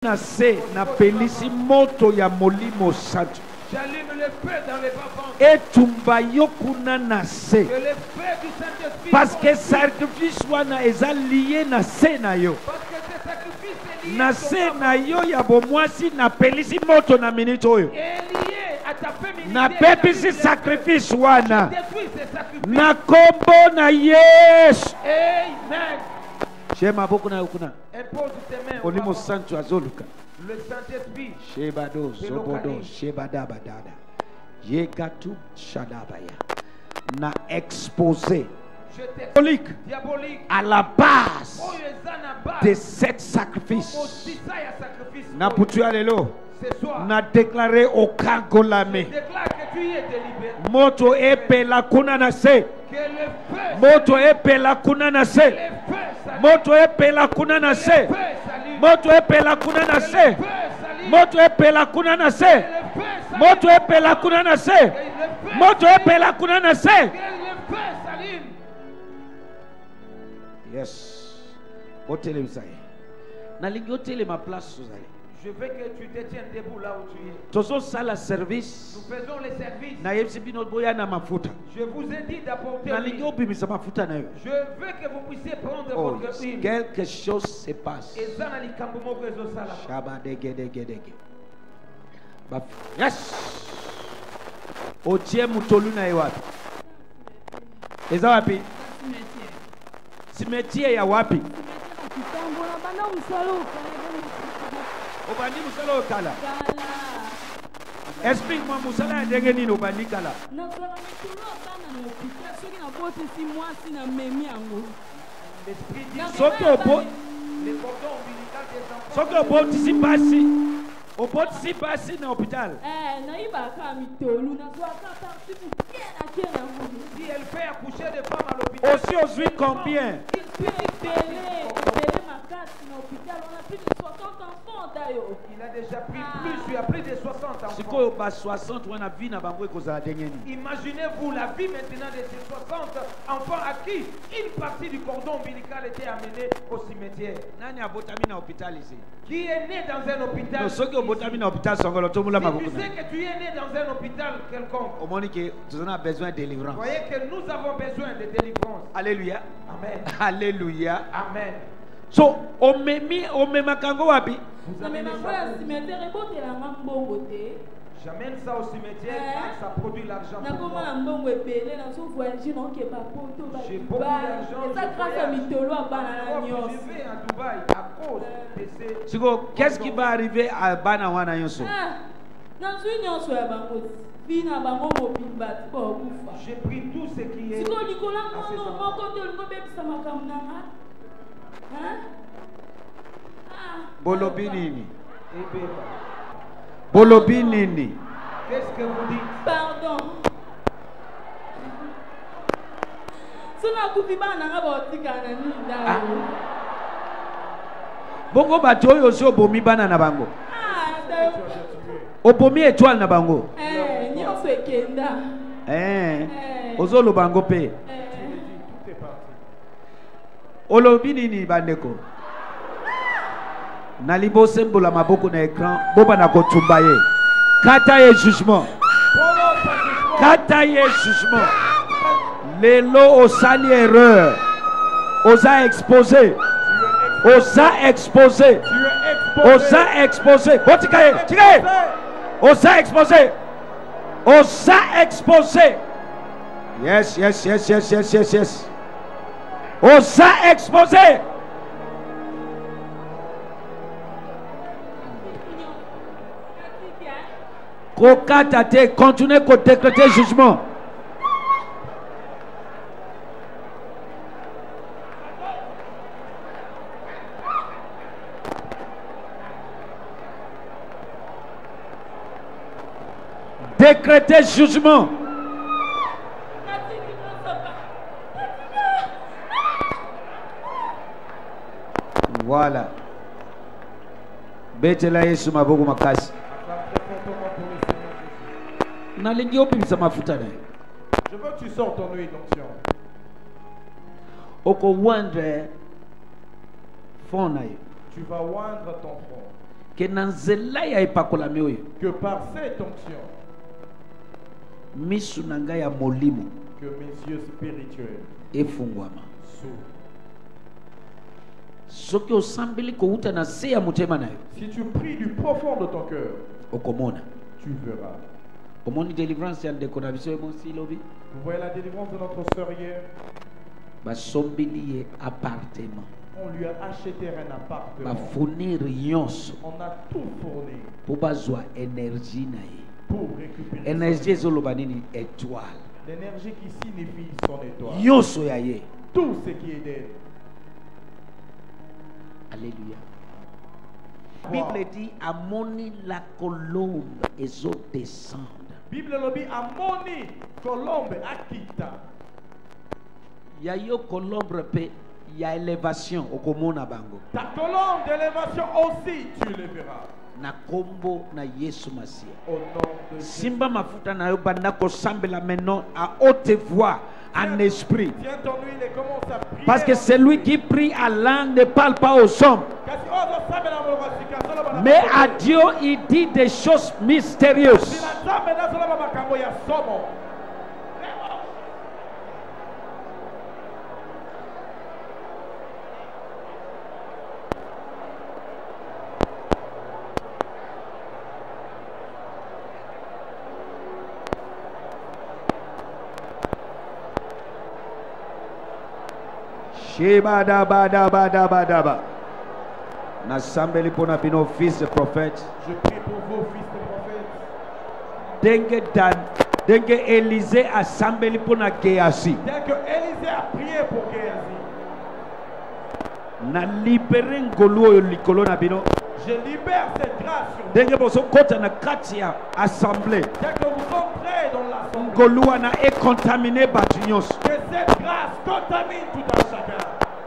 Nase na pelisi moto ya molimo santo. J'allume le feu dans les bas-ventres. Et tumba yokuna nase. Que le feu du Saint-Esprit. Parce que sacrifice wana eza lié na se na yo. Parce que ce sacrifice est lié. Na se na yo ya bomwasi na pelisi moto na minute oyo. Est lié à ta féminité. Na pepisi sacrifice wana. Détruis ces sacrifices. Na kombo na Yesu. Amen. Shema boku na yokuna. Impose tes mains. Olimo santo azoluka. Le Saint-Esprit. Shebado zobodo shebadabadada. Yegatu shadabaya. Na exposé diabolique à la base de cet sacrifice. Na putu alelo. Na déclaré au Kangolame. Moto epe la kunana se. Moto epe la kunana se. Moto epe la kunana se. Moto epe la kunana se. Moto epe la kunana se. Moto epe la kunana se. Moto epe la kunana se. Yes. Hôtel Usaï. Nalingi hôtel ma place Usaï. Je veux que tu te tiennes debout là où tu es. Tozo sala service. Nous faisons les services. Na yebisi no boya na mafuta. Je vous ai dit d'apporter. Nalingi obimisa mafuta na yo. Je veux que vous puissiez prendre votre huile. Quelque chose se passe. Et ça na likambo moko ezosala. Shaba dege dege dege. Yes. Otie mutolu na yo wapi? Eza wapi? Cimetière ya wapi? Obani musala okala. Explique-moi musala ya ndenge nini obani kala. Soki obotisi pasi. Obotisi pasi na hôpital. Si elle fait accoucher des femmes à l'hôpital. Aussi aujourd'hui combien? Il a déjà pris plus, tu as plus de 60 enfants. Siko ba 60 wana vie na bango ekozala ndenge nini? Imaginez-vous la vie maintenant de ces 60 enfants à qui une partie du cordon ombilical était amenée au cimetière. Nani abotami na hôpital ici? Qui est né dans un hôpital? Si tu sais que tu es né dans un hôpital quelconque, tu en as besoin de délivrance. Voyez que nous avons besoin de délivrance. Alléluia. Amen. Alléluia. Amen. So, omemakango wapi? J'amène ça au cimetière car ça produit l'argent pour moi. J'ai beaucoup d'argent. Je vais à Dubaï à cause de ces... Siko, qu'est-ce qui va arriver à Bana wana yonso? J'ai pris tout ce qui est... Bolobi nini? Bolobi nini? Qu'est-ce que vous dites? Pardon. Bongo bato oyo so bomi bana na bango. Obomi étoile na bango. Nyonso ekenda. Ozolo bango pe. Olobi nini bandeko? Nalibo sembola maboko na écran, boba na kotumba ye. Kata ye jugement. Kata ye jugement. Lelo osali erreur. Osa exposé. Osa exposé. Osa exposé. Botikaye, tikaye. Osa exposé. Osa exposé. Yes, yes, yes, yes, yes, yes, yes. Osa exposé. Kokatate, continuez à décréter jugement. Décréter jugement. Voilà. Betela Yesu mabogo makasi. Je veux que tu sortes ton huile d'onction. Tu vas oindre ton front. Que nanzela ya epakolami oyo. Que par cette onction, Misu nanga ya molimo. que mes yeux spirituels Efungwama. s'ouvrent. Soki osambeli ko uta na se ya mutema na yo. Si tu pries du profond de ton cœur, Okomona. tu verras. Omoni délivrance ya ndeko na biso emosi lobi. Vous voyez la délivrance de notre sœur hier? Basombeli ye appartement. On lui a acheté un appartement. Bafournir nyonso. On a tout fourni Po bazwa énergie na ye. pour récupérer Énergie ezoloba nini? Étoile. l'énergie qui signifie son étoile. Nyonso ya ye. Tout ce qui est d'elle. Alléluia. Bible dit amoni la colombe ezo descendre. Bible lobby amoni colombe akita. Ya yo colombe pe ya élévation okomona bango. Ta colombe d'élévation aussi, tu le verras. Na kombo na Yesu Masia. Au nom de Jésus. Simba mafuta na yo banda kosambela maintenant à haute voix en esprit. Tiens ton huile et commence à prier. Parce que celui qui prie à langue ne parle pas aux hommes. Mais à Dieu, il dit des choses mystérieuses. Shibadabadabadabadaba. Nasambeli pona bino fils de prophète. Je prie pour vos fils de prophètes. Dengue Élisée a sambeli pona Géasi. Tel que Élisée a prié pour Géasi. Na libéré ngolo likolo na bino. Je libère cette grâce sur vous. Dengue boso kota na kati ya assemblée. Dès que vous entrez dans l'assemblée, Ngolo na est contaminé batinyos. que cette grâce contamine tout un chacun.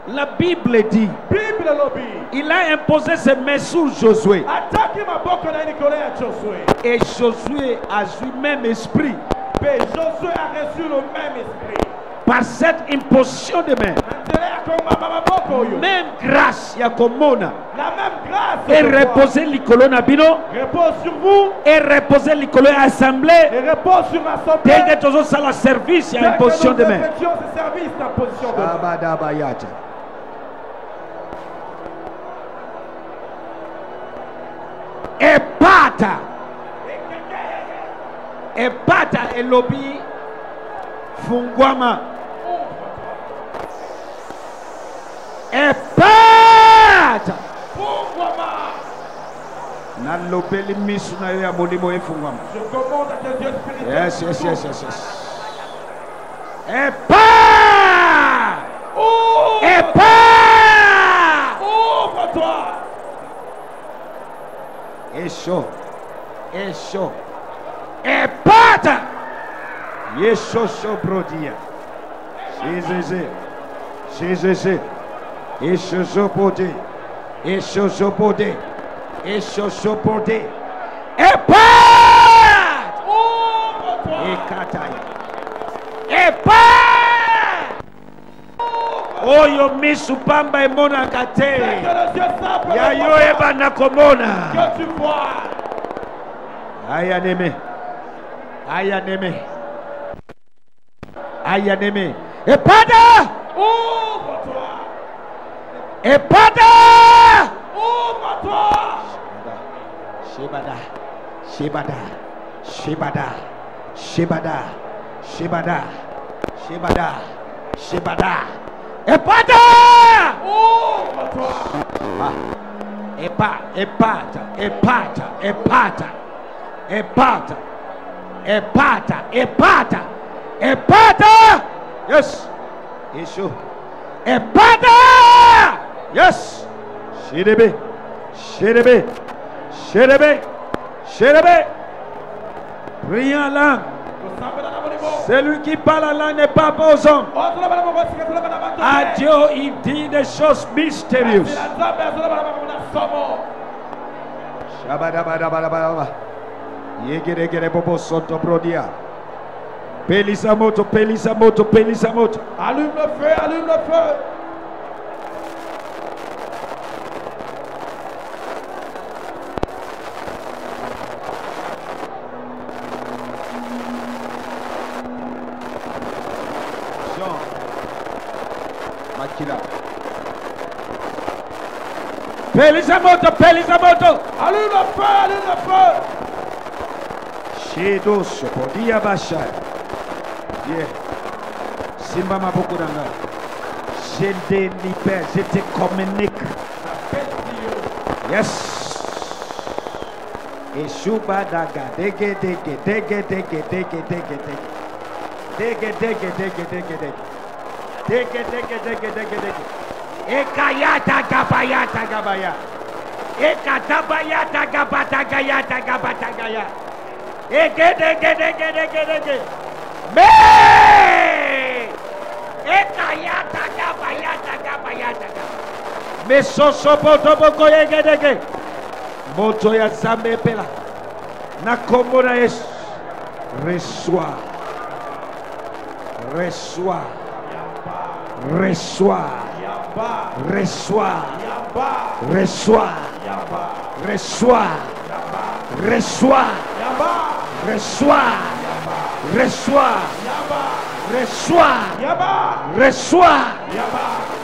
La Bible dit, Bible lobby. il a imposé ses mains sur Josué. Attaquez ma boque na Nicolas et Josué. Et Josué a eu le même esprit. Mais Josué a reçu le même esprit. Par cette imposition de main, même grâce yakomona La même grâce et reposer l'ikolo na bino repose sur vous et reposer l'ikolo ya assemblée et repose sur l'assemblée. dès que tozo sala service ya imposition de main. Ce service d'imposition de main. Abadabayata. Epata elobi fungwama. Epata na lobeli misu na yo ya molimo efungwama. Je commande à tes yeux spirituels. Yes. Ouvre-toi. Esho. Epata. Yesho brodia. Jesus. Esho bode. Epata. Ouvre-toi. Ekataya. Epata. Oyo misu pamba emona kate. Que le Dieu simple Ya yo eba nakomona. que tu vois. Aya neme. Epada. Ouvre-toi. Epada. Ouvre-toi. Shibada. Epada. Ouvre-toi. Epata. Yes. Issue. Epata. Yes. Shirebe. Prions en langue. Celui qui parle en langue n'est pas aux hommes. À Dieu, il dit des choses mystérieuses. Shabadabadabadabadaba. Yegeregere bobo soto brodia. Pelisa moto. Allume le feu. Pelisamoto, Pelisamoto. Allume le feu, allume le feu. Shedo Sopodia Basha. Yeah. Simba Mabokuranga. Je te libère, je te communique. Yes. Et Shuba Daga. Dege, dege, dege, dege, dege, dege, dege. Dege, dege, dege, dege, dege. Dege, dege, dege, dege, dege. Ekayata gabayata gabaya. Ekatabayata gabata gayata gabata gaya. Ege, dege, dege, dege, dege. Me! Ekayata gabayata gabayata gabaya. Me sosopoto boko ege, dege. Moto ya zambe pela. Nakomona Yesu. Reçois. Reçois. Reçois. Reçois. Reçois. Reçois. Reçois. Reçois. Reçois. Reçois. Reçois.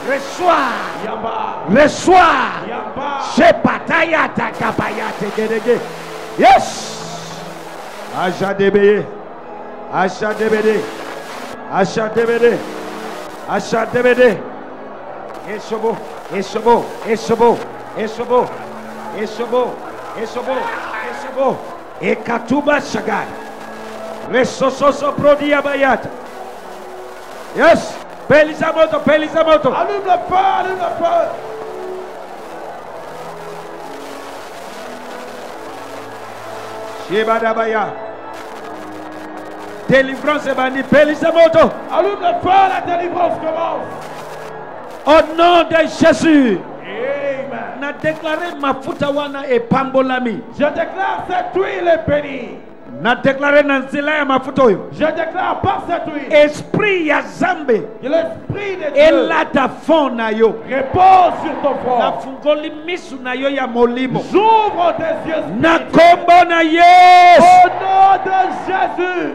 Reçois. Reçois. Shepatayata kabayate gedege. Yes. Ashadebeye. Ashadebede. Ashadebede. Ashadebede. Esobo. Esobo. Esobo. Esobo. Esobo. Esobo. Esobo. Ekatuba shagai. Resososo prodia bayata. Yes. Pelisamoto. Pelisamoto. Allume le feu, allume le feu. Shebadabaya. Délivrance est bannie. Pelisamoto. Allume le feu, la délivrance commence. Au nom de Jésus. Amen. Na déclaré mafuta wana e pambolami. Je déclare cette huile est bénie. Na déclaré na nzela ya mafuta oyo. Je déclare par cette huile. Esprit ya Zambe. Que l'esprit de Dieu Elata fond na yo. repose sur ton Na front. fungoli misu na yo ya molimo. J'ouvre tes yeux Na spirituels. kombo na Yesu. Au nom de Jésus.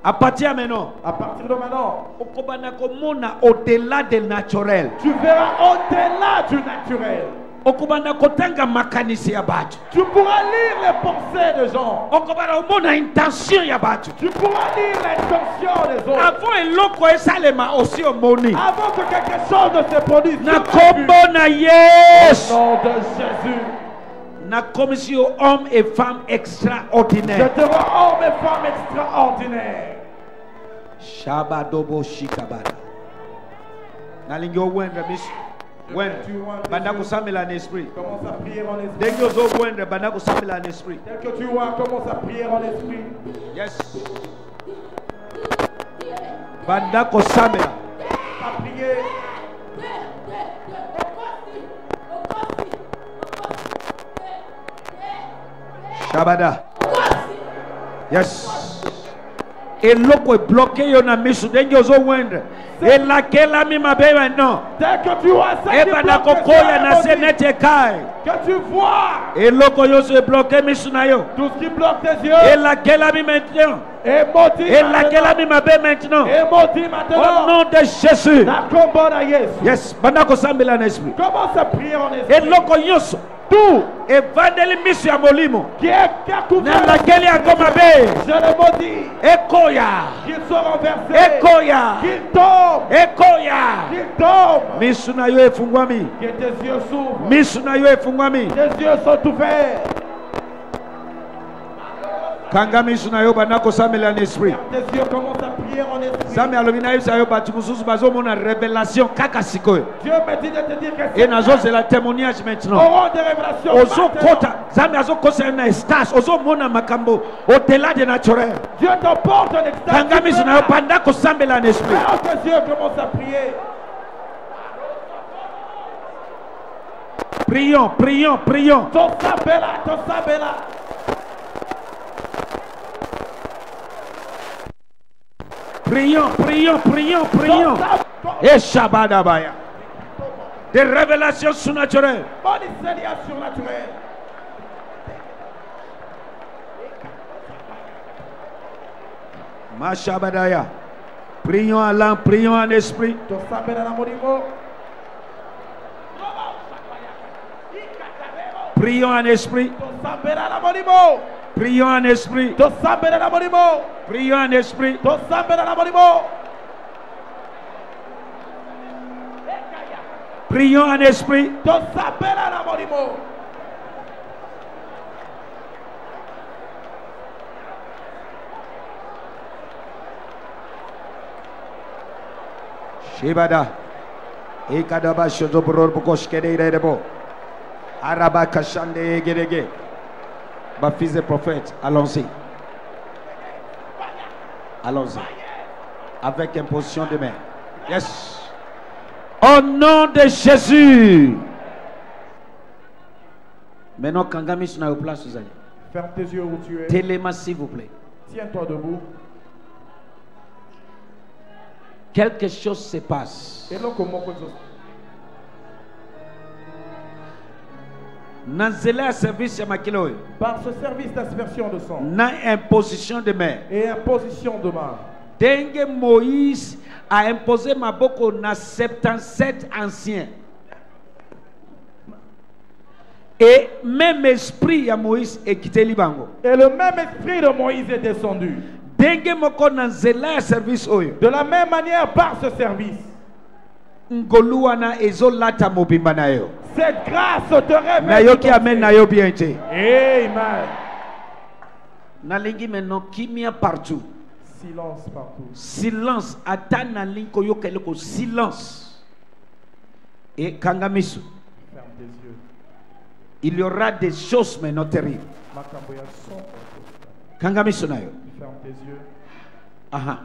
À partir de maintenant, À partir de maintenant, okobana komona au-delà du naturel. tu verras au-delà du naturel. Okobana kotanga makanisi ya batu. Tu pourras lire les pensées des gens. Okobana omona intention ya batu. Tu pourras lire l'intention des autres. Avant eloko esalema aussi omoni. Avant que quelque chose ne se produise. Na tu l'as vu. kombo na Yesu. Au nom de Jésus. Na commission homme et femme Je extraordinaire. te rends homme et femme extraordinaires. Shabadobo shikabada. Nalingi owendre misu. Wendre. Banda kusamela en esprit. Commence à prier en esprit. Dès que vous wendre banda kusamela en esprit. Dès que tu vois, commence à prier en esprit. Yes. Banda kusamela. À prier. Shabada. Yes. Eloko est bloqué yo na misu. Dès que vous wendre. Et laquelle mi mabeba non. Dès que tu vois ça, Et banda kokoya na senete kai. que tu vois Eloko yo se bloqué misu na yo. tout ce qui bloque tes Et yeux, laquelle mi maintenant. et maudit Et laquelle maintenant. mi mabe maintenant. Et maudit Au maintenant. nom de Jésus. La combat à Yesu. Yes. Banda kosambela na esprit. Commence à prier en esprit. Eloko nyonso. Tout Evandeli misu ya molimo. qui a couvert, Na laquelle ya mabe. je le maudis. Ekoya. Qu'il soit renversé. Ekoya. Qu'il tombe. Ekoya. Qu'il tombe. Misu na yo efungwami. Que tes yeux s'ouvrent. Misu na yo efungwami. Tes yeux sont ouverts. Kanga misu na yo banda kosambela na esprit. Tes yeux commencent à prier en esprit. Zambe alobi na yebisa yo bato mosusu bazomona révélation kaka sikoyo. Dieu me dit de te dire que Et nazozela témoignage maintenant. auront des révélations. Ozokota maintenant. Zambe azokosa na stage ozomona makambo au-delà de naturel. Dieu t'emporte en extase. Kanga misu na yo banda kosambela na esprit. Ferme tes yeux, commence à prier. Prions, prions, prions. Ton sabela, ton sabela. Prions, prions, prions, prions. Et Shabadabaya. Des révélations surnaturelles. Bonne Seigneur surnaturel. Mashabadaya. Prions en langue, prions en esprit. Prions en esprit. Prions en esprit. Prions en esprit. Prions en esprit. Shibada. Ekadaba shodobror bukoshkede irebo. Araba kashande gerege. Ma fils de prophète, allons-y. Allons-y. Avec imposition de main. Yes. Au nom de Jésus. Maintenant, Kangami sur la place, vous allez. Ferme tes yeux où tu es. Téléma, s'il vous plaît. Tiens-toi debout. Quelque chose se passe. Par ce service d'aspersion de sang imposition de main. Et imposition de main. Dengue Moïse a imposé ma boko na 77 anciens. Et même esprit à Moïse est quitté Libango. Et le même esprit de Moïse est descendu. Dengue moko na zela service oyo. De la même manière par ce service. Ngoluana ezolata mobimba na yo. Cette grâce te révèle. Nayoki amen nayo bien été. Amen. Nalingi maintenant kimia partout. Silence partout. Silence. Atana linko yo keleko silence. Et Kangamisu. Ferme tes yeux. Il y aura des choses maintenant terribles. Kangamisu nayo. Ferme tes yeux. Aha.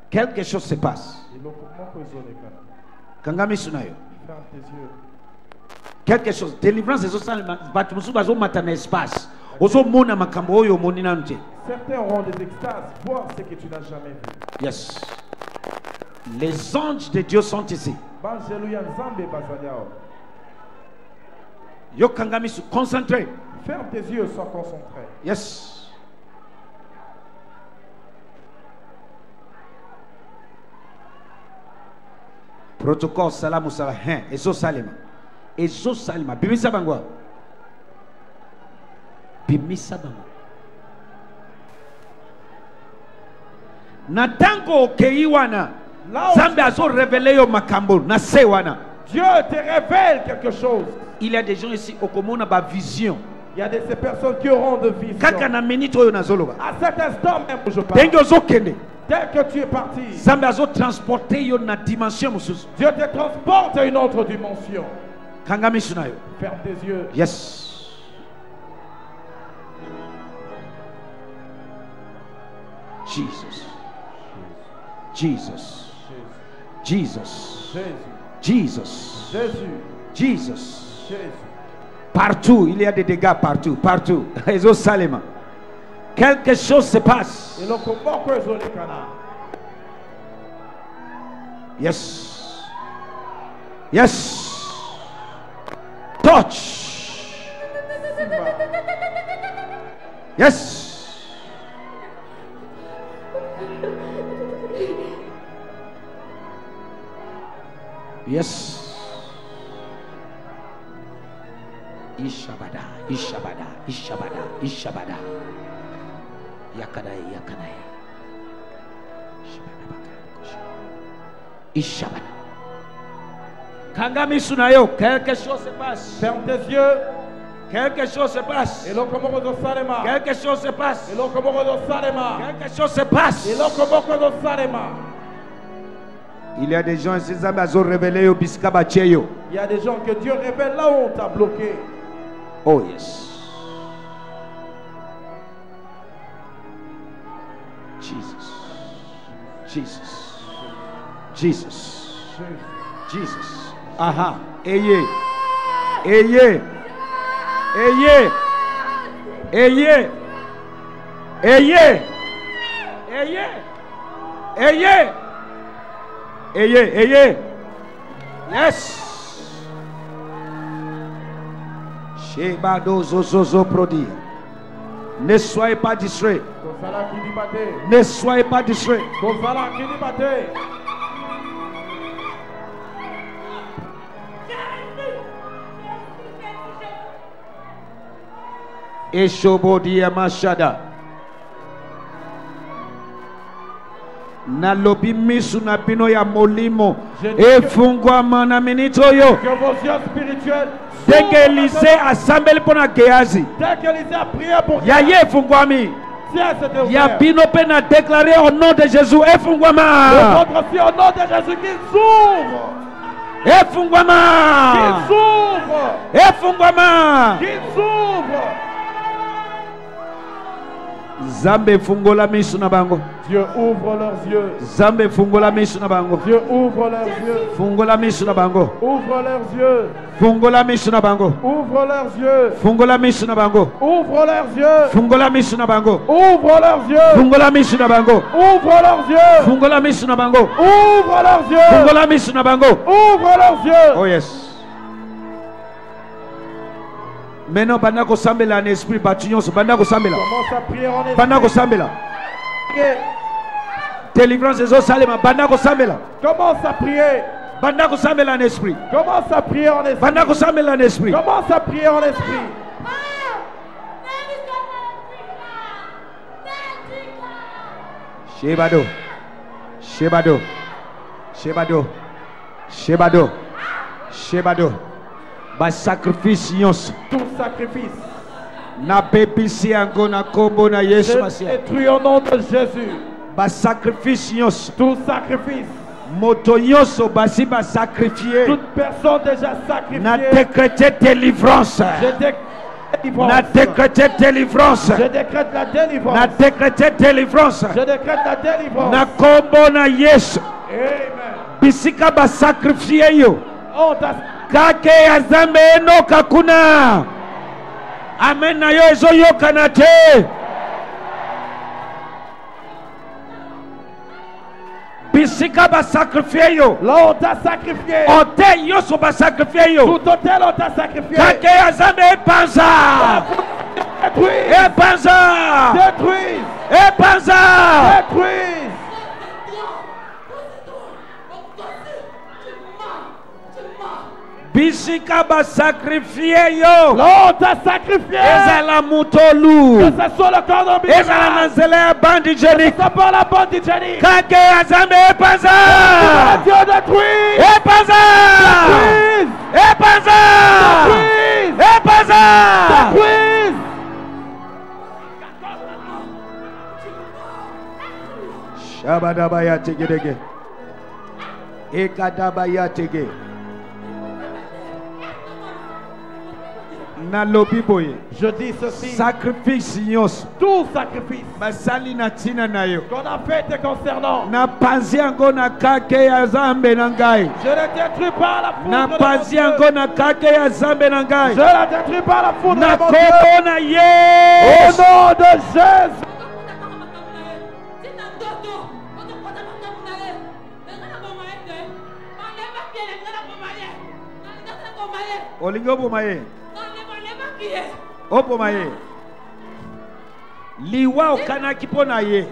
Quelque chose se passe. Kangamisu nayo. Ferme tes yeux. Quelque chose. Délivrance des autres batumusu bazo matana espace. Ozo mona makambo oyo monina nje. Certains auront des extases, voir ce que tu n'as jamais vu. Yes. Les anges de Dieu sont ici. Yo Kangamisu, concentré. Ferme tes yeux, sois concentré. Yes. Protocole salamu salam. Ezo salima. Ezo salima. Bimisa bangwa. Bimisa bangwa. Natango keiwana. Zambe azo révélé yo makambo. Na sewana. Dieu te révèle quelque chose. Il y a des gens ici au commun ba vision. Il y a ces personnes qui auront de vision. Kaka na minute oyo nazoloba. À cet instant même où je parle. Dengo zokende. Dès que tu es parti, Zambe azo transporter yo na dimension mususu. Dieu te transporte à une autre dimension. Kangamisu nayo. Ferme tes yeux. Yes. Jesus. Jesus. Jesus. Jesus. Jesus. Partout, il y a des dégâts partout, partout. Quelque chose se passe. Yes. Yes. Touch. Yes. Yes. Ishabada, Ishabada, Ishabada, Ishabada. Yakadai, Yakadai. Ishabada. Kangamisu nayo, quelque chose se passe. Ferme tes yeux. Quelque chose se passe. Quelque chose se passe. Quelque chose se passe. Il y a des gens ici qui ont révélé au Biskaba Tcheyo. Il y a des gens que Dieu révèle là où on t'a bloqué. Oh yes. Jesus. Jesus. Jesus. Jesus. Aha. Ayez. Ayez. Ayez. Ayez. Ayez. Ayez. Ayez. Ayez, ayez. Yes. Shebado zozozo prodi. Ne soyez pas distrait. Ne soyez pas distraits. Eshobodi Amashada. Nalobi misu na bino ya molimo. Efungwa mana minito yo. Que vos yeux spirituels. Dès que Élisée a assemblé pour la Géasi. Dès que Élisée a prié pour Yaye efungwami. Ya le bino pe na déclaré au nom de Jésus. Efungwama. vôtre aussi au nom de Jésus qu'il s'ouvre. Efungwama. Qu'il s'ouvre. Efungwama. Qu'il s'ouvre. Zambe fungola misu na bango. Dieu ouvre leurs yeux. Zambe fungola misu na bango. Dieu ouvre leurs yeux. Fungola misu na bango. Ouvre leurs yeux. Fungola misu na bango. Ouvre leurs yeux. Fungola misu na bango. Ouvre leurs yeux. Fungola misu na bango. Ouvre leurs yeux. Fungola misu na bango. Ouvre leurs yeux. Fungola misu na bango. Ouvre leurs yeux. Fungola misu na bango. Ouvre leurs yeux. Oh yes. Maintenant, pendant qu'on s'embête en esprit, pendant qu'on s'embête là. Commence à prier en esprit. Pendant qu'on s'embête là. Délivrance des eaux salées, pendant qu'on s'embête là. Commence à prier. Pendant qu'on s'embête en esprit. Commence à prier en esprit. Pendant qu'on s'embête en esprit. Commence à prier en esprit. Shebado. Shebado. Shebado. Shebado. Shebado. Ba sacrifice yons. Tout sacrifice. Na bebisi ango na kombo na Yesu Je Masia. détruis au nom de Jésus. Ba sacrifice yons. Tout sacrifice. Moto yonso basi ba sacrifier. Toute personne déjà sacrifiée. Na décrété délivrance. Je décrète délivrance. Na décrété délivrance. Je décrète la délivrance. Na décrété délivrance. Je décrète la délivrance. Na kombo na Yesu. Amen. Bisika ba sacrifier yo. On t'a Kake ya zambe eno kakuna. Amen na yo ezo yo kanate. Bisika ba sacrifier yo. là on t'a sacrifié. Ote yo so ba sacrifier yo. Tout hôtel on t'a sacrifié. Kake ya zambe epanza. Détruise. Epanza. Détruise. Epanza. Détruise. Bisika ba sacrifier yo. Là on t'a sacrifié. Ezala mutolu. Que ce soit le cordon Ezala na ombilical. nzela ya bandi jenik. Ça part la bande hygiénique. Kake ya zambe epanza. Dieu détruit. Epanza. Détruise. Epanza. Détruise. Epanza. Détruise. Shabadaba ya tegedege. Ekadaba ya tege. Na lobi boye. Je dis ceci. Sacrifice yons. Tout sacrifice Basali na tina na yo. qu'on a fait te concernant. Na panzi yango na kake ya zambe na ngai. Je ne détruis pas la foudre Na de mon panzi Dieu. yango na kake ya zambe na ngai. Je la détruis pas la foudre Na de mon Dieu. kombo na Au Yesu. nom de Jésus. Olingo bomaye. Obomaye. Liwa okanaki mpo na ye.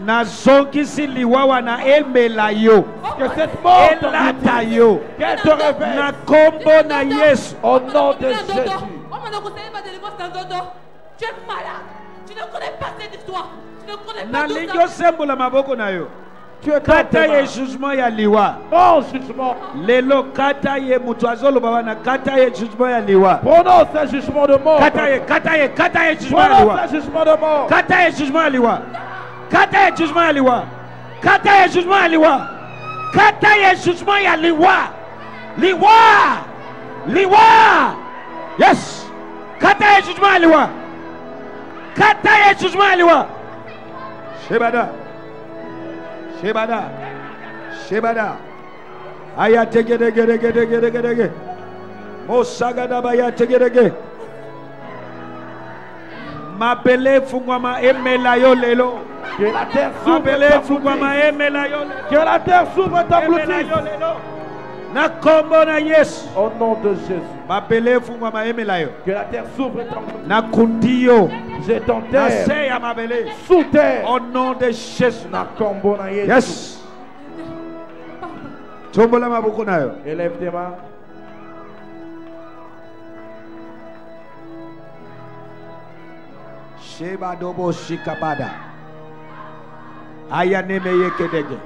Nazongisi liwa wana emela yo. Que cette mort te Elata réveille. yo. Qu'elle te réveille. Na kombo na Yesu. Au nom de Jésus. Tu es malade. Tu ne connais pas cette histoire. Tu ne connais Na pas tout lingi ça. osembola maboko na yo. Tu es Kata ye tombé. jugement ya liwa. Oh, jugement. Lelo kata ye mutu azoloba wana kata ye jugement ya liwa. Prononce un jugement de mort. Kata ye jugement ya Prononce liwa. un jugement de mort. Kata ye jugement ya liwa. Kata ye jugement ya liwa. Kata ye jugement ya liwa. Kata ye jugement ya liwa. Liwa. Liwa. Yes. Kata ye jugement ya liwa. Kata ye jugement ya liwa. Shebada. Shebada. Shebada. Aya tegedegedegedegedege. Mosagada baya tegedege. Mapele fungwama emela yo lelo. Que la terre s'ouvre et Mapele fungwama t'engloutisse. emela yo lelo. Que la terre s'ouvre et Emela t'engloutisse. yo lelo. Na kombo na Yesu. Au nom de Jésus. Mabele fungwa maemela yo. Que la terre s'ouvre et tremble. Na kundiyo. Jette en Na terre. seya mabele. Sous terre. Au nom de Jésus. Na kombo na Yesu. Yes. Tombola maboko na yo. Élève tes mains. Sheba dobo shikabada. Aya neme yekedege.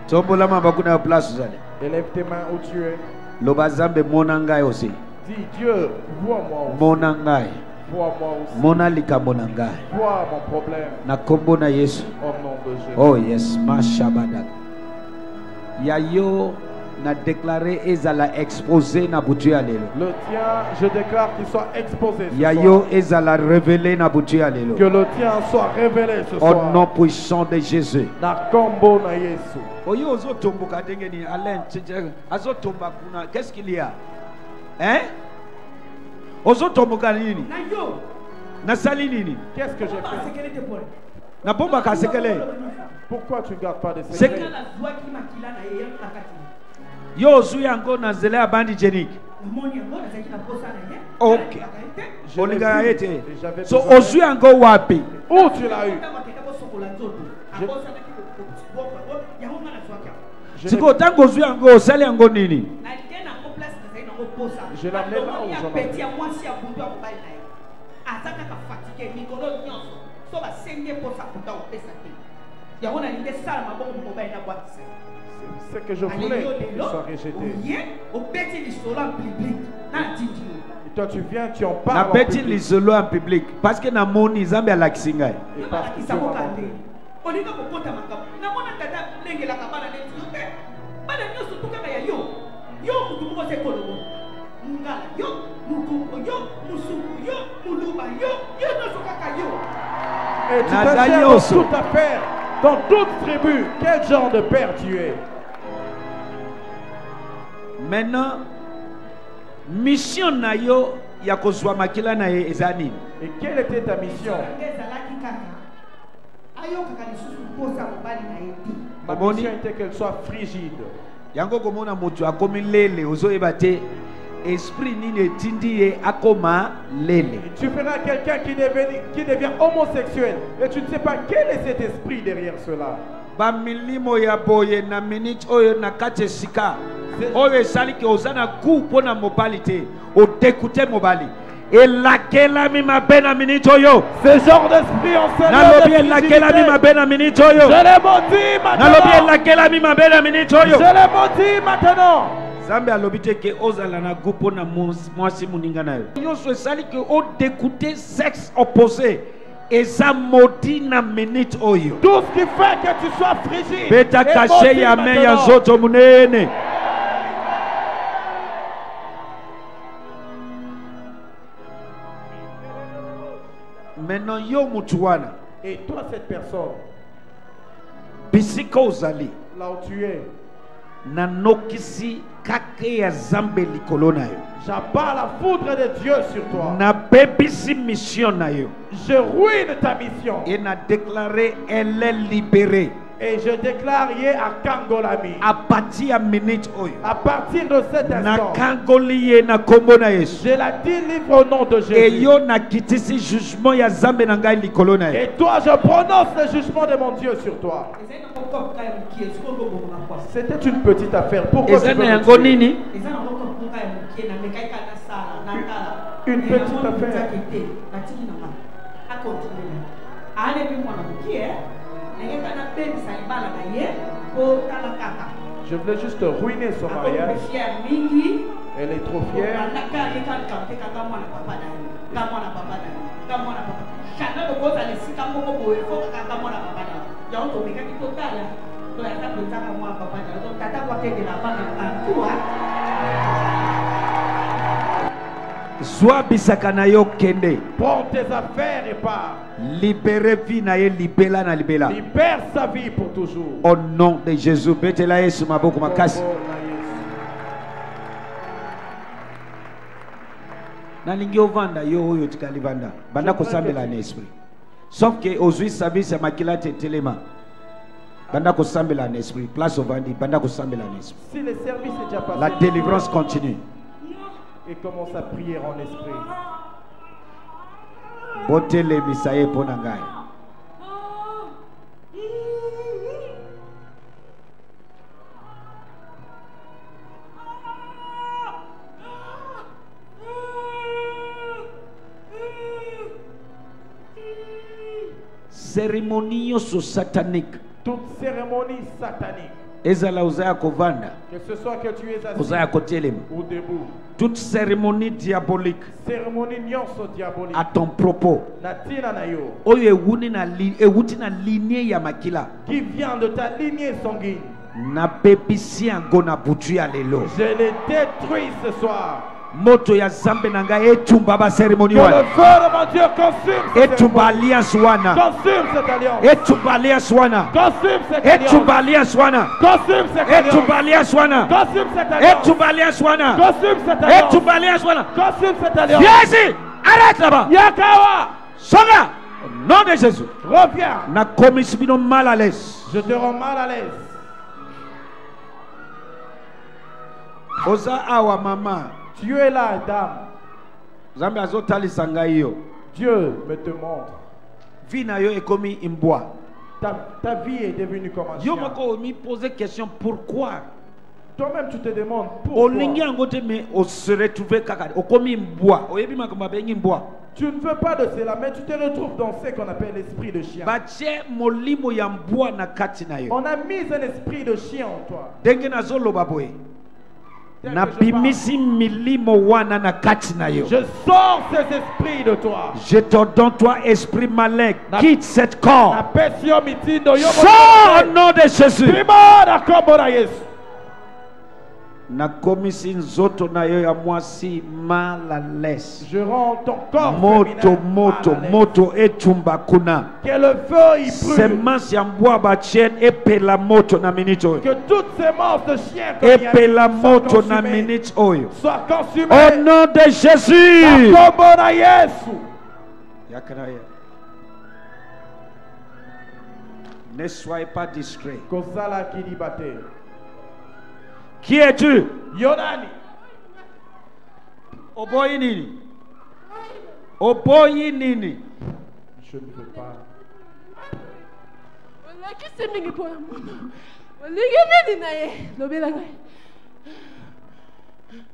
Tombola maboko na place zale. Élève tes mains où tu es. Lobazambe monangai aussi. Dis Dieu, vois-moi aussi. Monangai. Vois-moi aussi. Mona likambo nangai. Vois mon problème. Na kombo na Yesu. Au nom de Jésus. Oh yes, mashabada. Yayo na déclaré ezala exposé na butu ya lelo. Le tien, je déclare qu'il soit exposé ce Yayo soir. ezala révélé na butu ya lelo. Que le tien soit révélé ce Au soir. nom puissant de Jésus. Na kombo na Yesu. Oyo ozotomboka ndenge ni Alain azotomba kuna, qu'est-ce qu'il y a? Hein? Ozotomboka nini? Nasali nini? Qu'est-ce que j'ai fait? Na bomba kasekele. Pourquoi tu ne gardes pas de secret? Yo ozuyango na zele ya bandi jenik. Ok. Olinga ete. So ozuyango wapi? Où tu l'as eu? Siko tango ozuyango osali yango nini? Je l'ai amené là où j'en ai. C'est ce que je voulais qu'il soit rejeté. Et toi tu viens, tu en Na parles en beti public. lisolo en public parce que na moni zambe alakisinga. Et parce que Dieu m'a montré. Et tu te gères dans toute affaire, dans toute tribu. Quel genre de père tu es? Maintenant, mission na yo ya kozwa makila na ye ezani. Et quelle était ta mission? Ma mission était qu'elle soit frigide. Yango komona moto akomi lele ozoyeba te esprit nini etindi ye akoma lele. Et tu feras quelqu'un qui devient homosexuel et tu ne sais pas quel est cet esprit derrière cela. Ba milimo ya boye na minute oyo na kati sika oyo esali ke ozana ku pona mobali te o découte mobali et laquelle mi mabe na minute oyo Ce genre d'esprit en scène. nalobi laquelle mi mabe na minute oyo Je l'ai maudit nalobi maintenant. laquelle mi mabe na minute oyo. Je l'ai maudit maintenant. Zambe alobi te ke ozala na gupo na mwasi muninga na yo nyonso esali ke o découte sexe opposé eza maudit na minute oyo. Tout ce qui fait que tu sois frigide. Beta est caché maudit ya me ya maintenant. zoto munene. Maintenant yo mutu wana Et toi cette personne, bisika ozali là où tu es, na nokisi kake ya zambe likolo na yo j'abats la foudre de Dieu sur toi. na bebisi mission na yo Je ruine ta mission. et na déclaré elle est libérée Et je déclare hier à Kangolami, à partir ya minute oyo à partir de cet na instant, kangoli ye na kombo na Yesu je la délivre au nom de et Jésus. yo na kitisi jugement ya zambe na ngai likolo na yo. Et toi, je prononce le jugement de mon Dieu sur toi. C'était une petite affaire. Pourquoi tu Eza veux na me yango tuer? nini? Une petite affaire. Je voulais juste ruiner son mariage. Elle est trop fière. Zwa bisaka na yo kende. Prends tes affaires et pars. Libérez vie na ye libela na libela. Libère sa vie pour toujours. Au nom de Jésus. Betela Yesu maboko makasi. Au nom de Jésus. nalingi ovanda yo oyo tikali vanda banda kosambela na esprit sauf que ozui service ya makila te telema banda kosambela na esprit place ovandi banda kosambela na esprit. Si le service est déjà passé, la délivrance continue et commence à prier en esprit. Botele misaye pona ngai. Cérémonie satanique. Toute cérémonie satanique. Ezala uzaya kovanda. Que ce soit que tu es assis uzaya kotelema ou debout. Toute cérémonie diabolique. Cérémonie nyonso diabolique. À ton propos. Natina na yo. Oyo ewuni na lignée ya makila. Qui vient de ta lignée sanguine. Na pepisi yango na butu ya lelo. Je les détruis ce soir. Moto ya zambe nanga etumba ba cérémonie wana. Que le feu de mon Dieu consume cette etumba alliance wana. Consume cette alliance. Etumba alliance wana. Consume cette alliance. Etumba alliance wana. Consume cette alliance. Etumba alliance wana. Consume cette alliance. Etumba alliance wana. Consume cette alliance. Etumba alliance wana. Consume cette alliance. Viens, arrête là-bas. Yakawa. Songa. Au nom de Jésus. Reviens. Na commis bino mal à l'aise. Je te rends mal à l'aise. Oza awa mama. Tu es là, dame. Zambe azotalisa ngai yo. Dieu me te montre. Vie na yo ekomi imboa. Ta vie est devenue comme un chien. Yo moko mi poser question pourquoi. Toi-même tu te demandes pourquoi. Olingi angote me o se retrouver kaka okomi imboa. Oyebi makambo bengi imboa. Tu ne veux pas de cela, mais tu te retrouves dans ce qu'on appelle l'esprit de chien. Batie molimo ya mboa na kati na yo. On a mis un esprit de chien en toi. Denge na zolo baboye. Na bimisi milimo wana na kati na yo. Je sors ces esprits de toi. Je t'ordonne toi esprit malin, quitte cette corps. Sors au nom de Jésus. Na komisi nzoto na yo ya mwasi mal à l'aise. Je rends ton corps moto etumba kuna. Que le feu y brûle. Semence ya mbwa ba chien epela moto na minute oyo. Que toutes ces semences de chien epela moto na minute oyo. Soient consumées. Au nom de Jésus. Ne soyez pas distrait. Qui es-tu? Yonani. Oboyi nini? Oboyi nini? Je ne veux pas.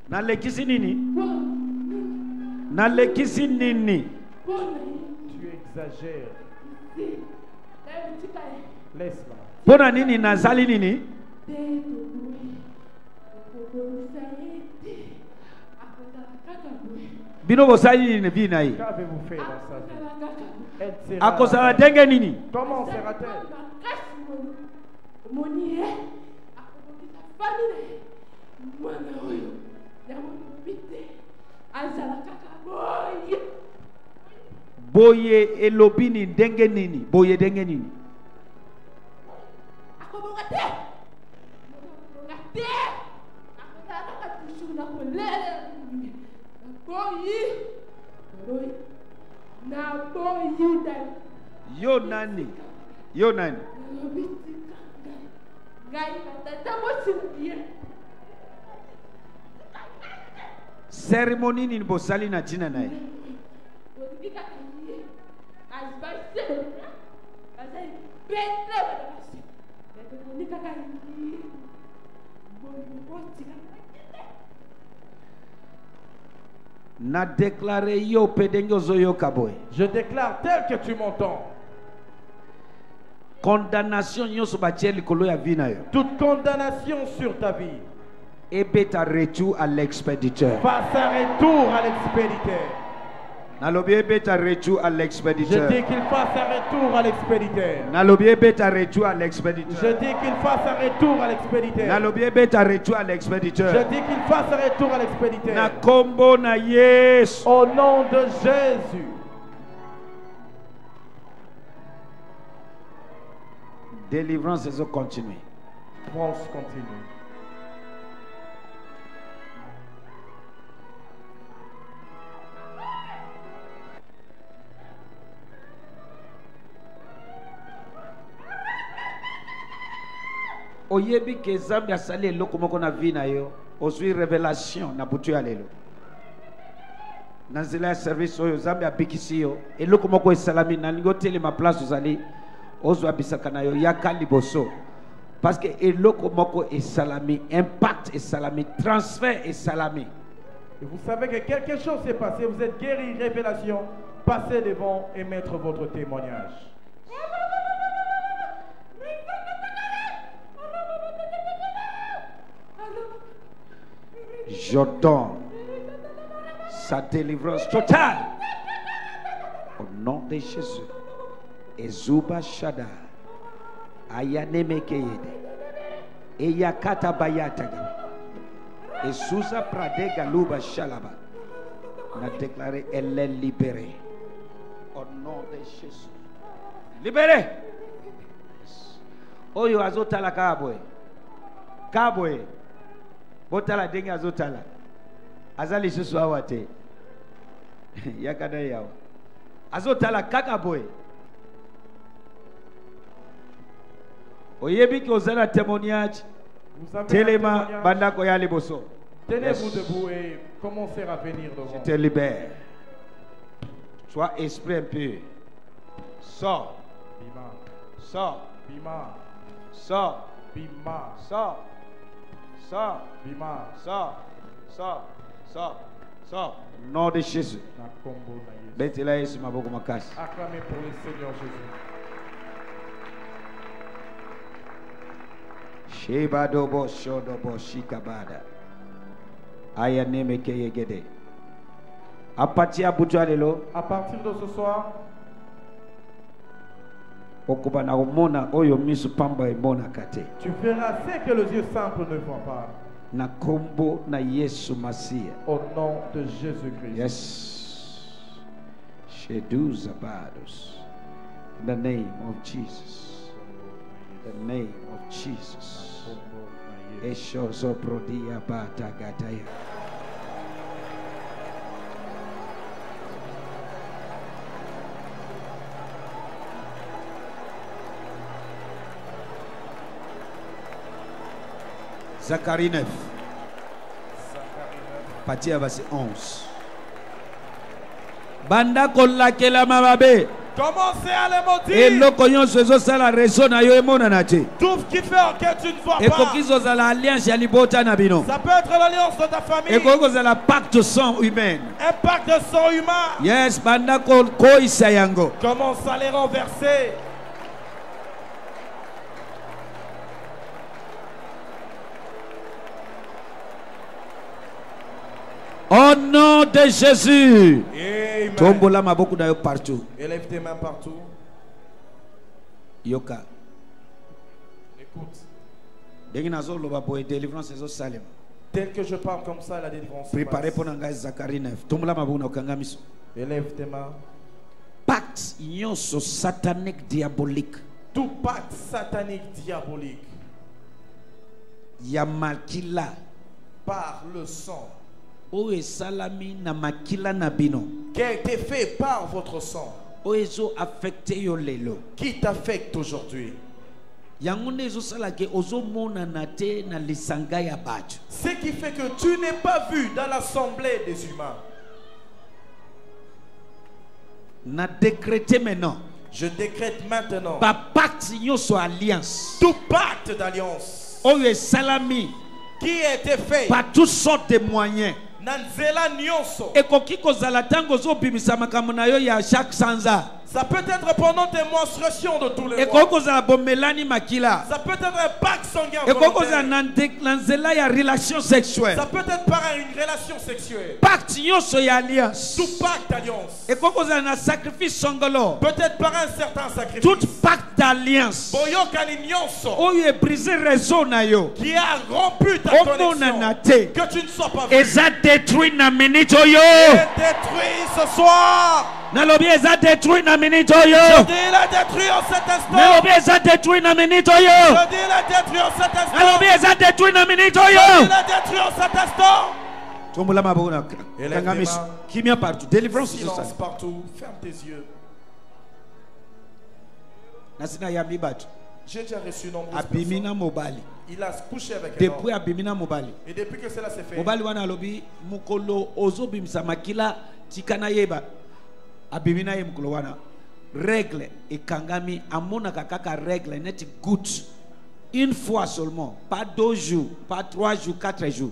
Nalekisi nini? Nalekisi nini? Tu exagères. Laisse-la. Pona nini nazali nini? Bino bosali nini bina hii? Qu'avez-vous fait dans sa vie? Akosala denge nini? Comment sera-t-elle? Boye elobini denge nini? Boye denge nini? Yo nani? Yo nani? Cérémonie ni bosali na tina nae. Na déclaré yo pedengo zoyo kaboy. Je déclare tel que tu m'entends. Condamnation nyoso batieli kolo ya vie na yo. Toute condamnation sur ta vie. Et beta retour à l'expéditeur. Fasse un retour à l'expéditeur. Nalobie beta retour à l'expéditeur. Je dis qu'il fasse un retour à l'expéditeur. Nalobie beta retour à l'expéditeur. Je dis qu'il fasse un retour à l'expéditeur. Nalobie beta retour à l'expéditeur. Je dis qu'il fasse un retour à l'expéditeur. Na kombo na Yesu. Au nom de Jésus. Délivrance et continue. France continue. oyebi ke Zambi asali eloko moko na vie na yo ozwi révélation na butu ya lelo na nzela ya service oyo Zambi abikisi yo eloko moko esalami na lingo telema place ozali ozwa bisaka na yo yaka liboso parce que eloko moko esalami impact esalami transfert esalami. Et vous savez que quelque chose s'est passé, vous êtes guéri, révélation, passez devant et mettre votre témoignage. J'ordonne sa délivrance totale au nom de Jésus. Ezuba Shada Ayane Keyede Eyakata Bayatagi Esusa Prade Galuba Shalaba. On a déclaré elle est libérée au nom de Jésus. Libérée. Oyo azotala kabwe kabwe botala dengi azotala azali susu awate yakada yawa azotala kaka boy oyebi ki ozala témoignage telema bandako ya liboso. Tenez-vous debout et commencez à venir devant. Je te libère. Sois esprit impur. Sors. Bima. Sors. Bima. Sors. Bima. Sors. Sors. Bima. Sors. Sors. Sors. Sors. Nom de Jésus. Betela Yesu maboko makasi. Acclamez pour le Seigneur Jésus. Sheba dobo shodobo shikabada. Aya neme keyegede. À partir de ce soir, tu verras ce que les yeux simples ne voient pas. Au nom de Jésus-Christ. Yes. Sheduza bados. In the name of Jesus. In the name of Jesus. Eshozo prodia bata gataya. Zacharie 9. Partie à verset 11. Banda kolakela mababe. Commencez à les maudire. Et l'okoyon sezo sala raison na yo emona na te. Tout ce qui fait que tu ne vois pas. Et kokizo zala alliance ya libota na bino. Ça peut être l'alliance de ta famille. Et kokizo zala pacte sang humain. Un pacte de sang humain. Yes, banda ko isa yango. Commence à les renverser. Au nom de Jésus. Amen. Tombola maboku na yo partout. Élève tes mains partout. Yoka. Écoute. Dengi nazo loba boy délivrance ezo salem. Tel que je parle comme ça, la délivrance. Préparez pour nanga Zacharie 9. Tombola maboku na okangamiso. Élève tes mains. Pacte nyonso satanique diabolique. Tout pacte satanique diabolique. Yamakila. Par le sang. Salami na makila na bino. Qui a été fait par votre sang. Oezo affecté yo lelo. Qui t'affecte aujourd'hui. Ce qui fait que tu n'es pas vu dans l'assemblée des humains. Na décrété maintenant. Je décrète maintenant. Pacte alliance. Tout pacte d'alliance. Salami. Qui a été fait par toutes sortes de moyens. Et ça peut être pendant tes menstruations de tous les mois. Ça peut être un pacte sanguin volontaire. Ça peut être par une relation sexuelle. Tout pacte d'alliance. Peut-être par un certain sacrifice. Tout pacte d'alliance qui a rompu ta connexion. Que tu ne sois pas vu. Et détruit ce soir. Je dis la détruit en cet instant. Je dis la détruit en cet instant. Je dis la détruit en cet instant. Délivrance silence partout. Ferme tes yeux. J'ai déjà reçu nombreuses personnes Il a couché avec un depuis homme. abimina mobali. Et depuis que cela s'est fait, Mobali wana lobi mukolo ozobimisa makila tikana yeba abimina ye mukolo wana règle ekangami amona kaka règle net good une fois seulement, pas 2 jours, pas 3 jours, 4 jours.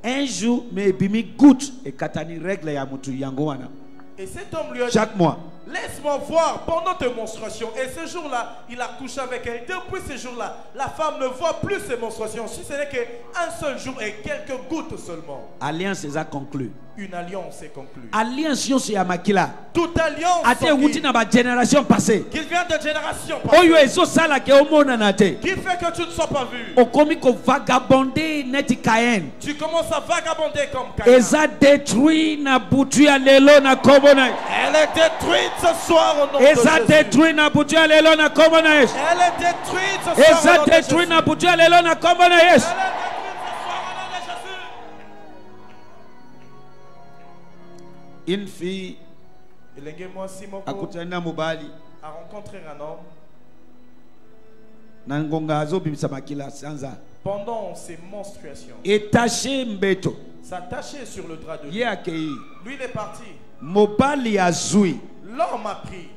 Un jour mais bimi good et katani règle ya mutu yango wana. Et cet homme lui a dit, chaque mois, laisse-moi voir pendant tes menstruations. Et ce jour-là, il a couché avec elle. Depuis ce jour-là, la femme ne voit plus ses menstruations. Si ce n'est qu'un seul jour et quelques gouttes seulement. Alliance est conclue. Une alliance est conclue. Alliance yosu ya makila. Toute alliance génération passée. Qu'il vient de génération passée. Qui fait que tu ne sois pas vu. Tu commences à vagabonder comme Caïn. Elle est détruite ce soir au nom de Jésus. Elle est détruite ce soir au nom de Jésus. Une fille a rencontré un homme pendant ses menstruations. S'attacher sur le drap de lui. Lui, il est parti. L'homme a pris.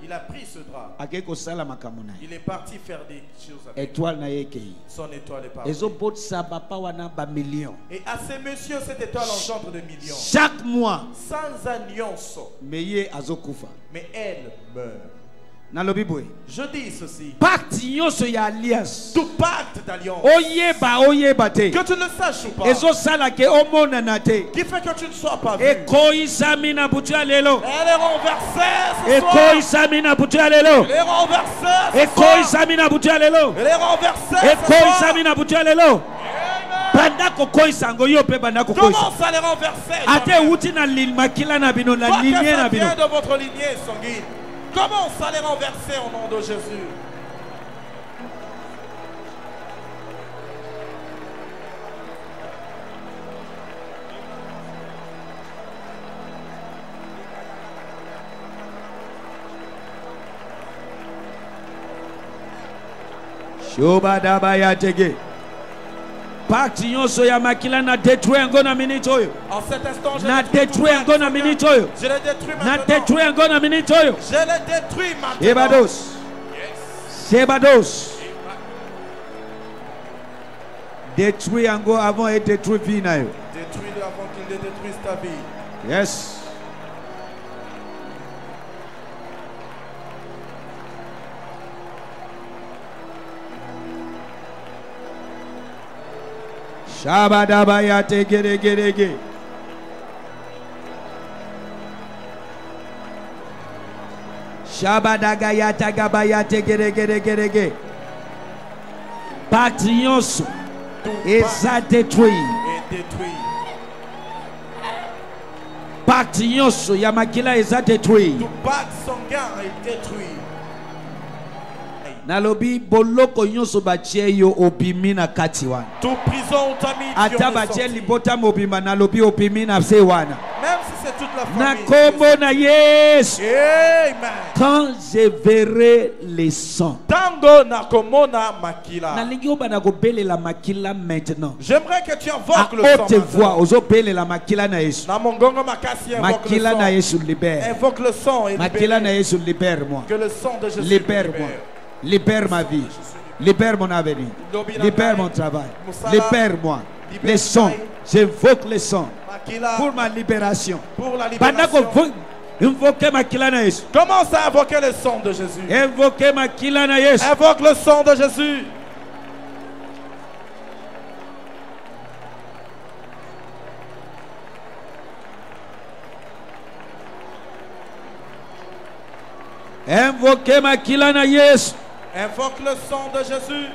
Il a pris ce drap. Il est parti faire des choses avec son étoile est partie. Et à ces messieurs, cette étoile engendre des millions. Chaque mois, sans alliance. Mais elle meurt. Je dis ceci. Tout pacte d'alliance. Que tu ne saches pas. Qui fait que tu ne sois pas vu. Elle est renversée ce soir. Elle est renversée ce soir. Elle est renversée ce soir. Commence à les renverser. Toi qui viens de votre lignée sanguine. Commence à les renverser au nom de Jésus. Pacte nyonso ya makila na détruire ngo na minute oyo. En cet instant, je na détruire ngo na minute oyo. Je le détruis maintenant. Na détruire ngo na minute oyo. Je le détruis maintenant. Shebados. Yes. Shebados. Détruire ngo avant et détruire vie na yo. Détruis-le avant qu'il ne détruise ta vie. Yes. Shabadabaya tegerege. Shabadagaya tagabaya tegerege. Pacte nyonso eza détruit. Pacte nyonso ya makila eza détruit. Tout pacte sanguin est détruit. Nalobi boloko nyonso batie yo obimi na kati wana. Tout prison tami ata batie libota mobima nalobi obimi na se wana. Même si c'est toute la famille. Na kombo na Yesu. Amen. Quand je verrai les sangs. Tango na komona makila. Nalingi obana ko bele la makila maintenant. J'aimerais que tu invoques le sang. À haute voix ozo bele la makila na Yesu. Na mongongo makasi invoque le sang. Makila na Yesu libère. Invoque le sang et makila na Yesu libère-moi. Que le sang de Jésus libère-moi. Libère ma vie, libère mon avenir, libère mon travail, libère-moi. Les sons, j'invoque les sons pour ma libération. Commence à invoquer le sang de Jésus. Invoquez ma kilana Yesu. Invoque le sang de Jésus. Invoquez ma kilana Yesu. Invoque le sang de Jésus.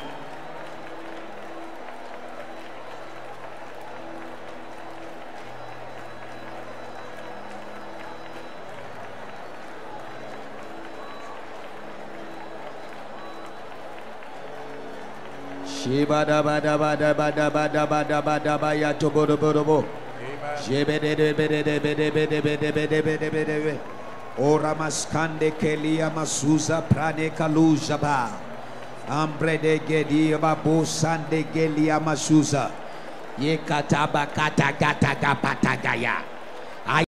Ora maskande kelia masuza prane kalujaba. Ambre de gedi babu sande gelia masuza. Ye kataba kata gata gapata gaya.